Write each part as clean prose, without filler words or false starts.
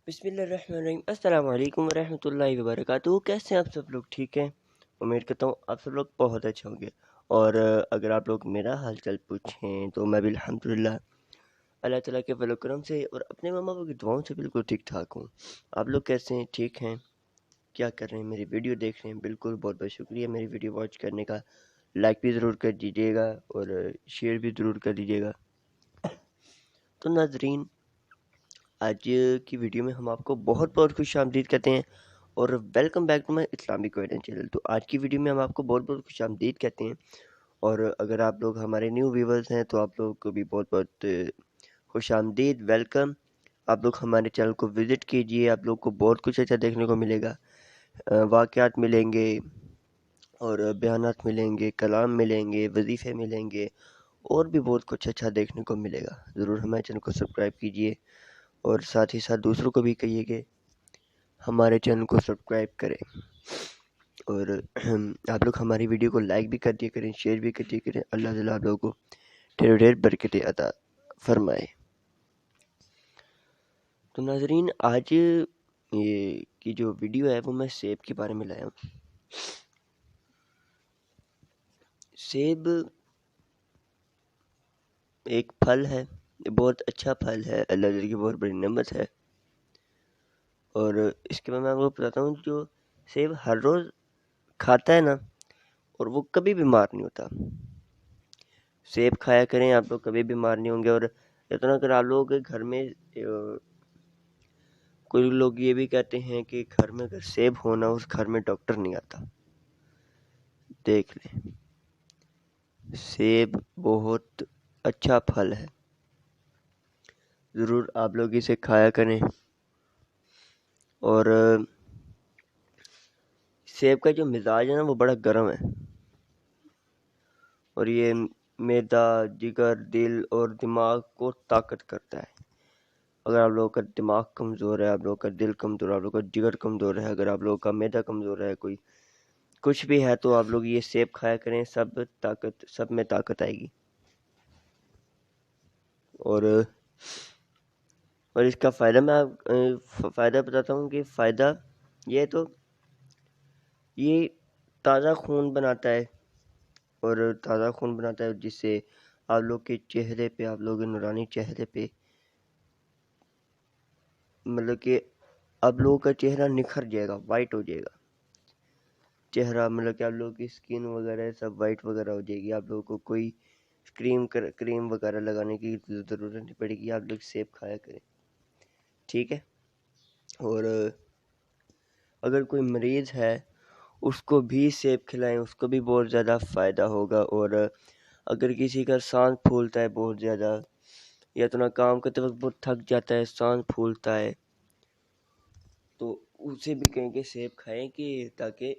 बिस्मिल्लाहिर्रहमानिर्रहीम। अस्सलाम वालेकुम रहमतुल्लाहि व बरकातुहू। कैसे हैं आप सब लोग? ठीक हैं। उम्मीद करता हूँ आप सब लोग बहुत अच्छे होंगे। और अगर आप लोग मेरा हाल चाल पूछें तो मैं भी अल्हम्दुलिल्लाह अल्लाह ताला के फज़ल करम से और अपने मम्मा पापा की दुआओं से बिल्कुल ठीक ठाक हूँ। आप लोग कैसे हैं? ठीक हैं? क्या कर रहे हैं? मेरी वीडियो देख रहे हैं? बिल्कुल, बहुत बहुत शुक्रिया मेरी वीडियो वॉच करने का। लाइक भी ज़रूर कर दीजिएगा और शेयर भी ज़रूर कर दीजिएगा। तो नाज़रीन, आज की वीडियो में हम आपको बहुत बहुत खुश आमदीद कहते हैं और welcome back to my Islamic guidance channel. तो आज की वीडियो में हम आपको बहुत बहुत खुश आमदीद कहते हैं। और अगर आप लोग हमारे न्यू व्यूवर्स हैं तो आप लोगों को भी बहुत बहुत खुश आमदीद, वेलकम। आप लोग हमारे चैनल को विज़िट कीजिए, आप लोग को बहुत कुछ अच्छा देखने को मिलेगा। वाक़यात मिलेंगे और बयानात मिलेंगे, कलाम मिलेंगे, वजीफ़े मिलेंगे और भी बहुत कुछ अच्छा देखने को मिलेगा। ज़रूर हमारे चैनल को सब्सक्राइब कीजिए और साथ ही साथ दूसरों को भी कहिए कि हमारे चैनल को सब्सक्राइब करें। और आप लोग हमारी वीडियो को लाइक भी कर दिया करें, शेयर भी कर दिया करें। अल्लाह ताला आप लोगों को ढेर ढेर बरकतें अता फरमाए। तो नाजरीन, आज ये की जो वीडियो है वो मैं सेब के बारे में लाया हूँ। सेब एक फल है, बहुत अच्छा फल है, अल्लाह ताला की बहुत बड़ी नेमत है। और इसके बाद मैं आपको बताता हूँ, जो सेब हर रोज़ खाता है ना, और वो कभी बीमार नहीं होता। सेब खाया करें, आप लोग कभी बीमार नहीं होंगे। और इतना अगर आप लोगों के घर में कोई लोग ये भी कहते हैं कि घर में अगर सेब होना, उस घर में डॉक्टर नहीं आता। देख लें, सेब बहुत अच्छा फल है, ज़रूर आप लोग इसे खाया करें। और सेब का जो मिजाज है ना, वो बड़ा गर्म है और ये मैदा, जिगर, दिल और दिमाग को ताकत करता है। अगर आप लोगों का दिमाग कमज़ोर है, आप लोगों का दिल कमज़ोर है, आप लोगों का जिगर कमज़ोर है, अगर आप लोगों का मैदा कमज़ोर है, कोई कुछ भी है, तो आप लोग ये सेब खाया करें, सब में ताकत आएगी। और इसका फ़ायदा मैं फ़ायदा बताता हूँ कि फ़ायदा ये तो ये ताज़ा खून बनाता है और ताज़ा खून बनाता है, जिससे आप लोग के चेहरे पे, आप लोग के नूरानी चेहरे पे, मतलब कि आप लोगों का चेहरा निखर जाएगा, वाइट हो जाएगा चेहरा। मतलब कि आप लोगों की स्किन वगैरह सब वाइट वगैरह हो जाएगी। आप लोगों को कोई क्रीम वगैरह लगाने की ज़रूरत नहीं पड़ेगी। आप लोग सेब खाया करें, ठीक है। और अगर कोई मरीज़ है, उसको भी सेब खिलाएं, उसको भी बहुत ज़्यादा फ़ायदा होगा। और अगर किसी का सांस फूलता है बहुत ज़्यादा, या तो ना काम करते वक्त बहुत थक जाता है, सांस फूलता है, तो उसे भी कहेंगे सेब खाएं, कि ताकि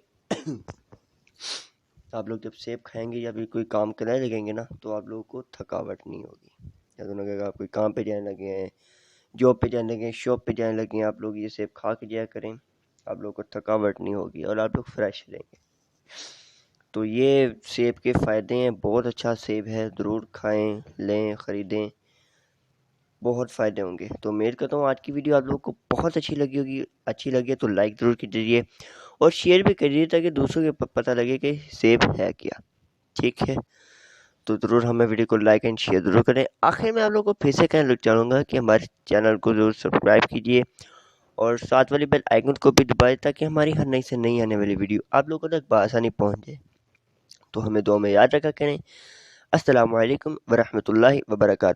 आप लोग जब सेब खाएंगे या फिर कोई काम करने लगेंगे ना, तो आप लोगों को थकावट नहीं होगी। या तो अगर आप कोई काम पे जाने लगे हैं, जॉब पे जाने लगे हैं, शॉप पे जाने लगे हैं, आप लोग ये सेब खा के जाया करें, आप लोगों को थकावट नहीं होगी और आप लोग फ्रेश रहेंगे। तो ये सेब के फ़ायदे हैं, बहुत अच्छा सेब है, ज़रूर खाएं, लें, ख़रीदें, बहुत फ़ायदे होंगे। तो उम्मीद करता हूँ आज की वीडियो आप लोगों को बहुत अच्छी लगी होगी। अच्छी लगी तो लाइक ज़रूर कीजिए और शेयर भी करिए, ताकि दूसरों को पता लगे कि सेब है क्या, ठीक है। तो ज़रूर हमें वीडियो को लाइक एंड शेयर ज़रूर करें। आखिर में आप लोगों को फिर से कहना चाहूँगा कि हमारे चैनल को ज़रूर सब्सक्राइब कीजिए और साथ वाली बेल आइकन को भी दबाएं, ताकि हमारी हर नई से नई आने वाली वीडियो आप लोगों तक बआसानी पहुँच जाए। तो हमें दुआ में याद रखा करें। अस्सलामु अलैकुम व रहमतुल्लाहि व बरकातुहू।